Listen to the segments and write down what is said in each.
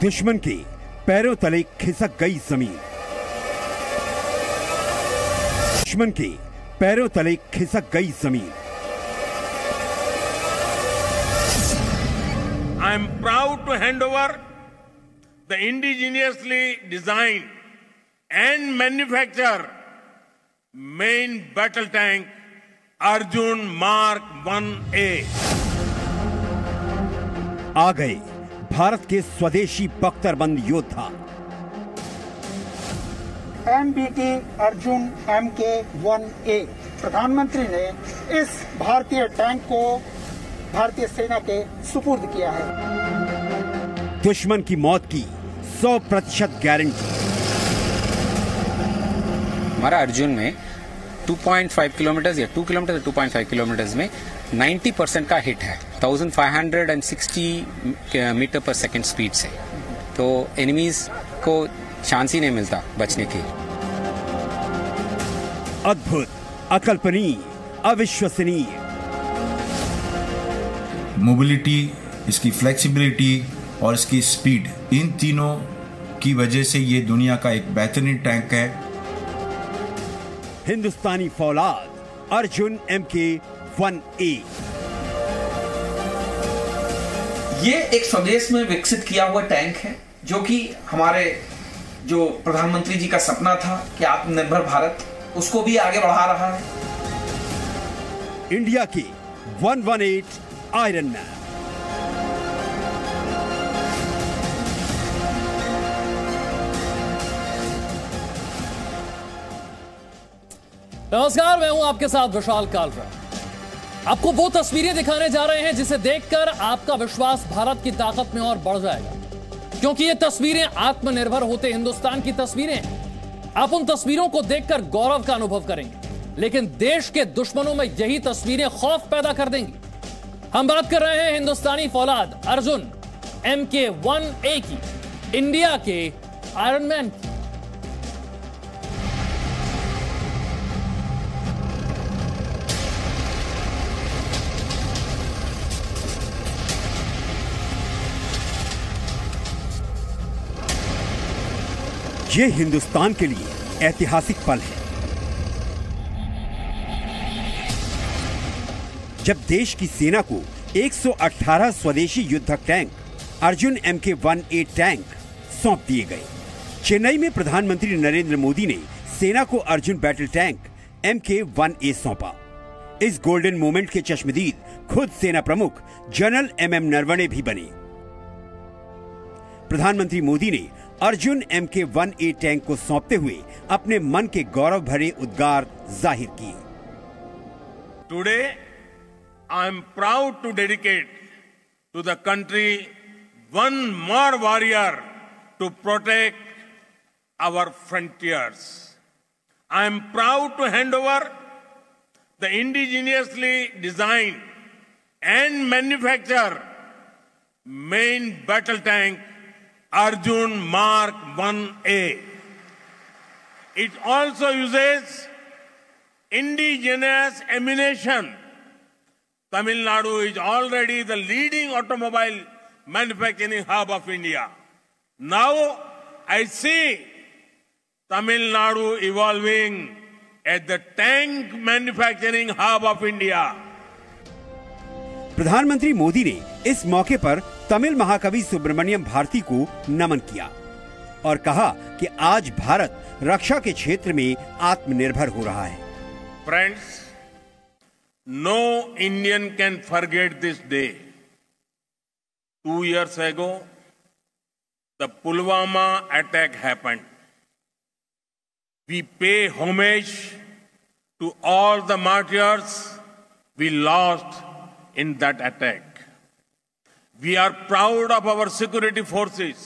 दुश्मन के पैरों तले खिसक गई जमीन। दुश्मन के पैरों तले खिसक गई जमीन। I am proud to hand over the indigenously designed and manufactured main battle tank Arjun Mark 1A। आ गए भारत के स्वदेशी बख्तरबंद योद्धा। MBT Arjun MK-1A। प्रधानमंत्री ने इस भारतीय टैंक को भारतीय सेना के सुपुर्द किया है। दुश्मन की मौत की 100% गारंटी। हमारा अर्जुन में 2.5 किलोमीटर या 2 किलोमीटर 2.5 किलोमीटर में 90% का हिट है 1560 मीटर पर सेकेंड स्पीड से, तो एनिमीज को चांस ही नहीं मिलता बचने की। अद्भुत, अकल्पनीय, अविश्वसनीय। मोबिलिटी, इसकी फ्लेक्सिबिलिटी और इसकी स्पीड, इन तीनों की वजह से ये दुनिया का एक बेहतरीन टैंक है। हिंदुस्तानी फौलाद अर्जुन MK-1A। ये एक स्वदेश में विकसित किया हुआ टैंक है जो कि हमारे जो प्रधानमंत्री जी का सपना था कि आत्मनिर्भर भारत, उसको भी आगे बढ़ा रहा है। इंडिया के 118 आयरन मैन। नमस्कार, मैं हूं आपके साथ विशाल कालरा। आपको वो तस्वीरें दिखाने जा रहे हैं जिसे देखकर आपका विश्वास भारत की ताकत में और बढ़ जाएगा, क्योंकि ये तस्वीरें आत्मनिर्भर होते हिंदुस्तान की तस्वीरें हैं। आप उन तस्वीरों को देखकर गौरव का अनुभव करेंगे, लेकिन देश के दुश्मनों में यही तस्वीरें खौफ पैदा कर देंगी। हम बात कर रहे हैं हिंदुस्तानी फौलाद अर्जुन MK-1A की, इंडिया के आयरन मैन की। ये हिंदुस्तान के लिए ऐतिहासिक पल है, जब देश की सेना को 118 स्वदेशी युद्धक टैंक अर्जुन MK-1A टैंक सौंप दिए गए। चेन्नई में प्रधानमंत्री नरेंद्र मोदी ने सेना को अर्जुन बैटल टैंक MK-1A सौंपा। इस गोल्डन मोमेंट के चश्मदीद खुद सेना प्रमुख जनरल MM नरवणे भी बने। प्रधानमंत्री मोदी ने अर्जुन MK-1A टैंक को सौंपते हुए अपने मन के गौरव भरे उद्गार जाहिर किए। Today, I am proud to dedicate to the country one more warrior to protect our frontiers. I am proud to hand over the indigenously designed and manufactured main battle tank Arjun Mark 1A. It also uses indigenous ammunition. Tamil Nadu is already the leading automobile manufacturing hub of India. Now I see Tamil Nadu evolving as the tank manufacturing hub of India. प्रधानमंत्री मोदी ने इस मौके पर तमिल महाकवि सुब्रमण्यम भारती को नमन किया और कहा कि आज भारत रक्षा के क्षेत्र में आत्मनिर्भर हो रहा है। Friends, no Indian can forget this day. 2 years ago, the Pulwama attack happened. We pay homage to all the martyrs we lost in that attack. We are proud of our security forces.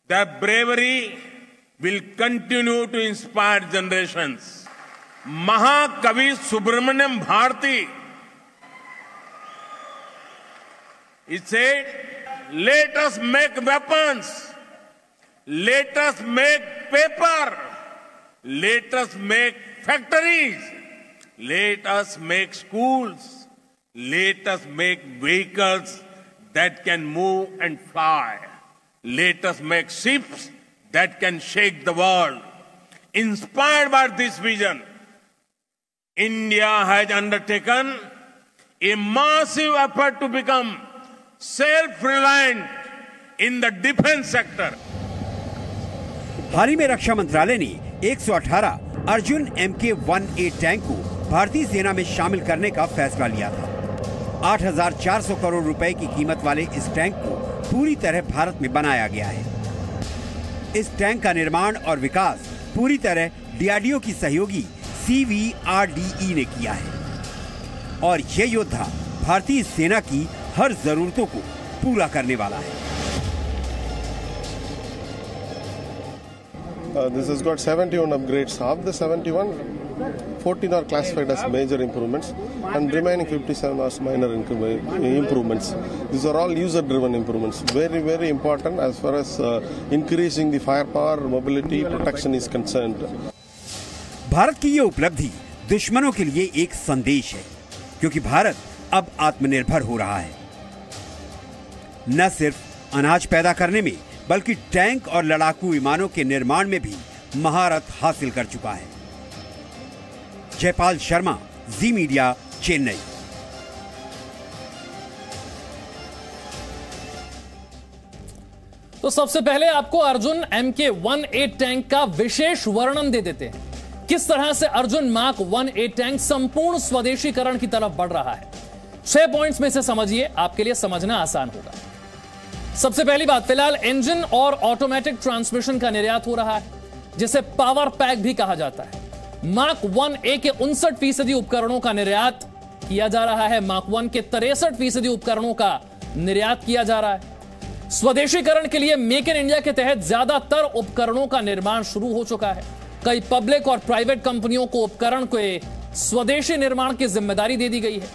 Their bravery will continue to inspire generations. Mahakavi Subramaniam Bharati, he said, let us make weapons, let us make paper, let us make factories, let us make schools, let us make vehicles that can move and fly. Let us make ships that can shake the world. Inspired by this vision, India has undertaken a massive effort to become self-reliant in the defense sector. हाल ही में रक्षा मंत्रालय ने 118 Arjun MK-1A tank को भारतीय सेना में शामिल करने का फैसला लिया था। 8,400 करोड़ रुपए की कीमत वाले इस टैंक को पूरी तरह भारत में बनाया गया है। इस टैंक का निर्माण और विकास पूरी तरह DRDO की सहयोगी CVRDE ने किया है और ये योद्धा भारतीय सेना की हर जरूरतों को पूरा करने वाला है। This has got 71 upgrades. Of the 71, 14 are classified as major improvements and remaining 57 are minor improvements. These are all user-driven improvements. Very, very important as far as increasing the firepower, mobility, protection is concerned. Bharat की ये उपलब्धि दुश्मनों के लिए एक संदेश है, क्योंकि भारत अब आत्मनिर्भर हो रहा है। न सिर्फ अनाज पैदा करने में, बल्कि टैंक और लड़ाकू विमानों के निर्माण में भी महारत हासिल कर चुका है। जयपाल शर्मा, जी मीडिया, चेन्नई। तो सबसे पहले आपको अर्जुन MK-1A टैंक का विशेष वर्णन दे देते हैं। किस तरह से अर्जुन मार्क 1A टैंक संपूर्ण स्वदेशीकरण की तरफ बढ़ रहा है। 6 पॉइंट्स में से समझिए, आपके लिए समझना आसान होगा। सबसे पहली बात, फिलहाल इंजन और ऑटोमेटिक ट्रांसमिशन का निर्यात हो रहा है, जिसे पावर पैक भी कहा जाता है। मार्क 1A के 59% उपकरणों का निर्यात किया जा रहा है। मार्क 1 के 63% उपकरणों का निर्यात किया जा रहा है। स्वदेशीकरण के लिए मेक इन इंडिया के तहत ज्यादातर उपकरणों का निर्माण शुरू हो चुका है। कई पब्लिक और प्राइवेट कंपनियों को उपकरण के स्वदेशी निर्माण की जिम्मेदारी दे दी गई है।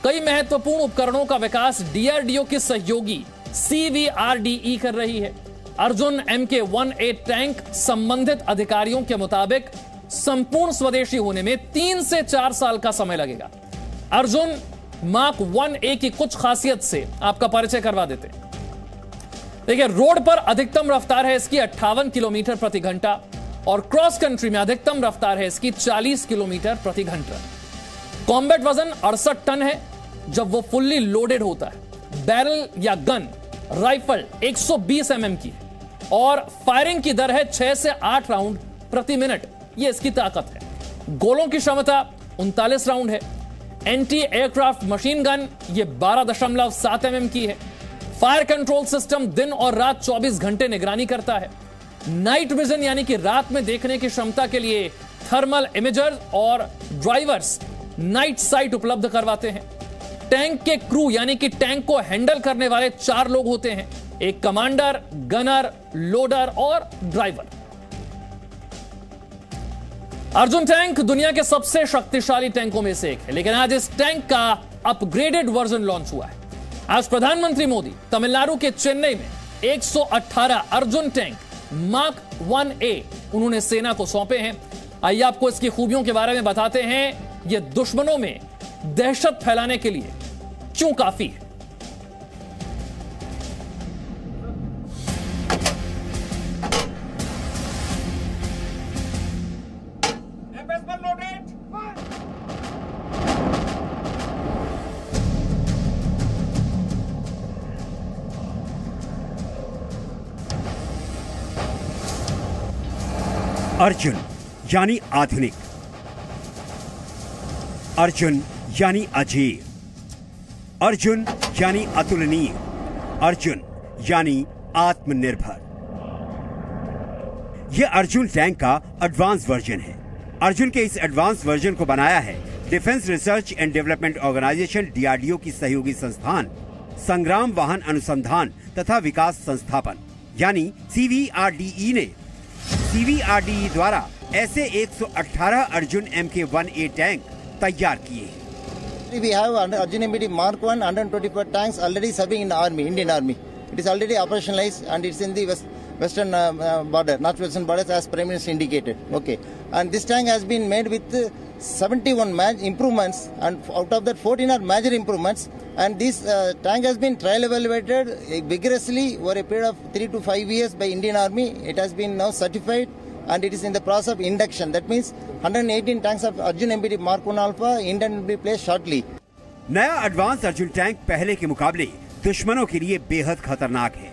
कई महत्वपूर्ण उपकरणों का विकास DRDO की सहयोगी CVRDE कर रही है। अर्जुन MK-1A टैंक संबंधित अधिकारियों के मुताबिक संपूर्ण स्वदेशी होने में 3 से 4 साल का समय लगेगा। अर्जुन मार्क 1A की कुछ खासियत से आपका परिचय करवा देते हैं। देखिए, रोड पर अधिकतम रफ्तार है इसकी 58 किलोमीटर प्रति घंटा और क्रॉस कंट्री में अधिकतम रफ्तार है इसकी 40 किलोमीटर प्रति घंटा। कॉम्बैट वजन 68 टन है जब वो फुल्ली लोडेड होता है। बैरल या गन राइफल 120 mm की है और फायरिंग की दर है 6 से 8 राउंड प्रति मिनट। ये इसकी ताकत है। गोलों की क्षमता 39 राउंड है। एंटी एयरक्राफ्ट मशीन गन ये 12.7 mm की है। फायर कंट्रोल सिस्टम दिन और रात 24 घंटे निगरानी करता है। नाइट विजन यानी कि रात में देखने की क्षमता के लिए थर्मल इमेजर और ड्राइवर्स नाइट साइट उपलब्ध करवाते हैं। टैंक के क्रू यानी कि टैंक को हैंडल करने वाले 4 लोग होते हैं, एक कमांडर, गनर, लोडर और ड्राइवर। अर्जुन टैंक दुनिया के सबसे शक्तिशाली टैंकों में से एक है, लेकिन आज इस टैंक का अपग्रेडेड वर्जन लॉन्च हुआ है। आज प्रधानमंत्री मोदी तमिलनाडु के चेन्नई में 118 अर्जुन टैंक मार्क 1A उन्होंने सेना को सौंपे हैं। आइए आपको इसकी खूबियों के बारे में बताते हैं। ये दुश्मनों में दहशत फैलाने के लिए क्यों काफी है। अर्जुन यानी आधुनिक, अर्जुन यानी अजेय, अर्जुन यानी अतुलनीय, अर्जुन यानी आत्मनिर्भर। यह अर्जुन टैंक का एडवांस वर्जन है। अर्जुन के इस एडवांस वर्जन को बनाया है defence research and development organisation DRDO की सहयोगी संस्थान संग्राम वाहन अनुसंधान तथा विकास संस्थापन यानी CVRDE ने। CVRDE द्वारा ऐसे 118 अर्जुन MK-1A टैंक तैयार किए हैं। We have Arjun MBT Mark 1 124 tanks already serving in the army, Indian Army. It is already operationalized and it's in the western border, northwestern borders, as Prime Minister indicated. Okay, and this tank has been made with 71 improvements, and out of that 14 are major improvements. And this tank has been trial evaluated vigorously over a period of 3 to 5 years by Indian Army. It has been now certified and it is in the process of induction. That means 118 tanks of Arjun MBT Mark 1 Alpha Indian will be placed shortly. नया advance Arjun tank पहले के मुकाबले दुश्मनों के लिए बेहद खतरनाक है,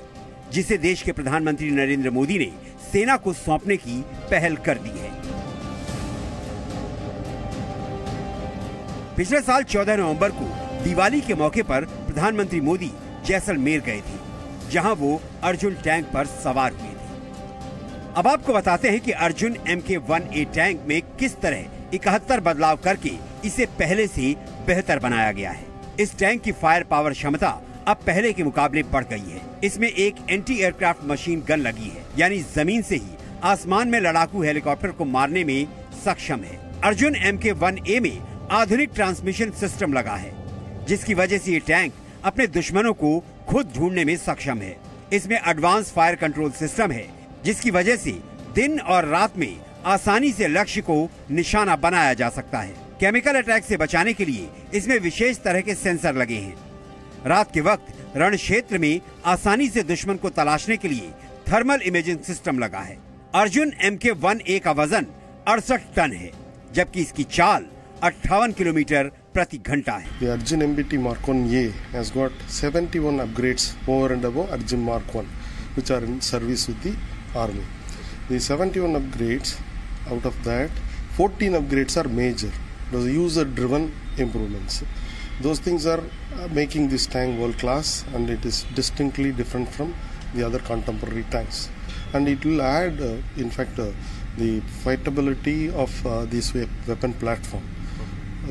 जिसे देश के प्रधानमंत्री नरेंद्र मोदी ने सेना को सौंपने की पहल कर दी है। पिछले साल 14 नवंबर को दिवाली के मौके पर प्रधानमंत्री मोदी जैसलमेर गए थे, जहां वो अर्जुन टैंक पर सवार हुए थे। अब आपको बताते हैं कि अर्जुन MK-1A टैंक में किस तरह 71 बदलाव करके इसे पहले से बेहतर बनाया गया है। इस टैंक की फायर पावर क्षमता अब पहले के मुकाबले बढ़ गई है। इसमें एक एंटी एयरक्राफ्ट मशीन गन लगी है, यानी जमीन से ही आसमान में लड़ाकू हेलीकॉप्टर को मारने में सक्षम है। अर्जुन MK-1A में आधुनिक ट्रांसमिशन सिस्टम लगा है, जिसकी वजह से ये टैंक अपने दुश्मनों को खुद ढूंढने में सक्षम है। इसमें एडवांस फायर कंट्रोल सिस्टम है, जिसकी वजह से दिन और रात में आसानी से लक्ष्य को निशाना बनाया जा सकता है। केमिकल अटैक से बचाने के लिए इसमें विशेष तरह के सेंसर लगे हैं। रात के वक्त रण क्षेत्र में आसानी से दुश्मन को तलाशने के लिए थर्मल इमेजिंग सिस्टम लगा है। अर्जुन MK-1A का वजन 68 टन है, जबकि इसकी चाल 58 किलोमीटर प्रति घंटा है। The Arjun MBT Mark 1A has got 71 upgrades over and above Arjun Mark 1, which are in service with the Army. The 71 upgrades, out of that, 14 upgrades are major. Those user-driven improvements. Those things are making this tank world-class, and it is distinctly different from the other contemporary tanks. And it will add, in fact, the fightability of this weapon platform.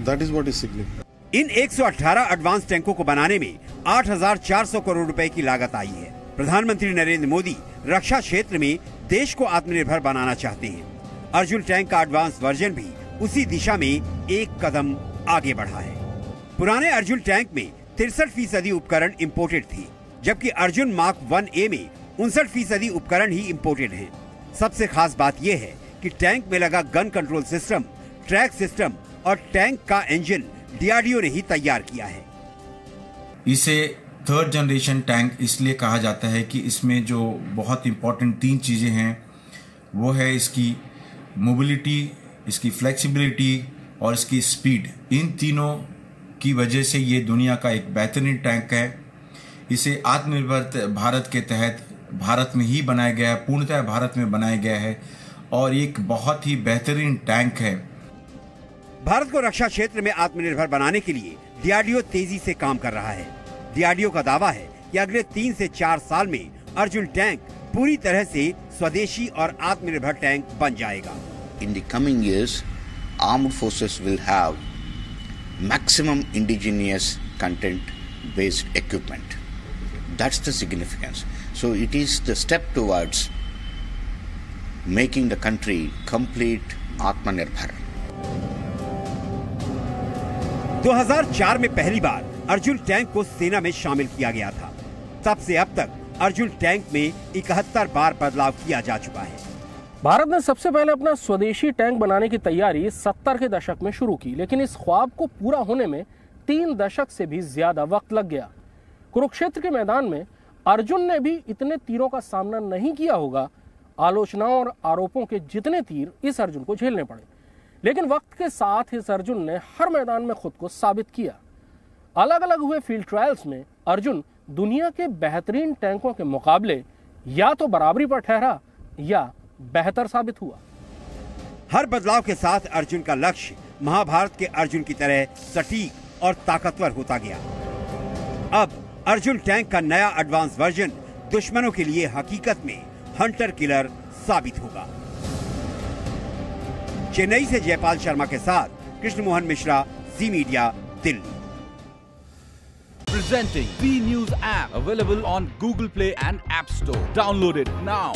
That is what is significant. In 118 advance टैंकों को बनाने में 8,400 करोड़ रुपए की लागत आई है। प्रधानमंत्री नरेंद्र मोदी रक्षा क्षेत्र में देश को आत्मनिर्भर बनाना चाहते हैं। अर्जुन टैंक का एडवांस वर्जन भी उसी दिशा में एक कदम आगे बढ़ा है। पुराने अर्जुन टैंक में 63% उपकरण इंपोर्टेड थे, जबकि अर्जुन मार्क 1A में 59% उपकरण ही इंपोर्टेड हैं। सबसे खास बात यह है कि टैंक में लगा gun control system, track system और टैंक का इंजन DRDO ने ही तैयार किया है। इसे थर्ड जनरेशन टैंक इसलिए कहा जाता है कि इसमें जो बहुत इंपॉर्टेंट 3 चीजें हैं, वो है इसकी मोबिलिटी, इसकी फ्लेक्सिबिलिटी और इसकी स्पीड। इन तीनों की वजह से ये दुनिया का एक बेहतरीन टैंक है। इसे आत्मनिर्भर भारत के तहत भारत में ही बनाया गया है, पूर्णतः भारत में बनाया गया है और एक बहुत ही बेहतरीन टैंक है। भारत को रक्षा क्षेत्र में आत्मनिर्भर बनाने के लिए DRDO तेजी से काम कर रहा है। DRDO का दावा है कि अगले 3 से 4 साल में अर्जुन टैंक पूरी तरह से स्वदेशी और आत्मनिर्भर टैंक बन जाएगा। In the coming years, armed forces will have maximum indigenous content-based equipment. That's the significance. So it is the step towards making the country complete Atmanirbhar. 2004 में पहली बार अर्जुन टैंक को सेना में शामिल किया गया था। तब से अब तक अर्जुन टैंक में 71 बार बदलाव किया जा चुका है। भारत ने सबसे पहले अपना स्वदेशी टैंक बनाने की तैयारी 70 के दशक में शुरू की, लेकिन इस ख्वाब को पूरा होने में 3 दशक से भी ज्यादा वक्त लग गया। कुरुक्षेत्र के मैदान में अर्जुन ने भी इतने तीरों का सामना नहीं किया होगा। आलोचनाओं और आरोपों के जितने तीर इस अर्जुन को झेलने पड़े, लेकिन वक्त के साथ इस अर्जुन ने हर मैदान में खुद को साबित किया। अलग अलग हुए फील्ड ट्रायल्स में अर्जुन दुनिया के बेहतरीन टैंकों के मुकाबले या तो बराबरी पर ठहरा या बेहतर साबित हुआ। हर बदलाव के साथ अर्जुन का लक्ष्य महाभारत के अर्जुन की तरह सटीक और ताकतवर होता गया। अब अर्जुन टैंक का नया एडवांस वर्जन दुश्मनों के लिए हकीकत में हंटर किलर साबित होगा। चेन्नई से जयपाल शर्मा के साथ Krishna Mohan Mishra, Zee media, Delhi. Presenting V News app, available on Google Play and App Store. Download it now.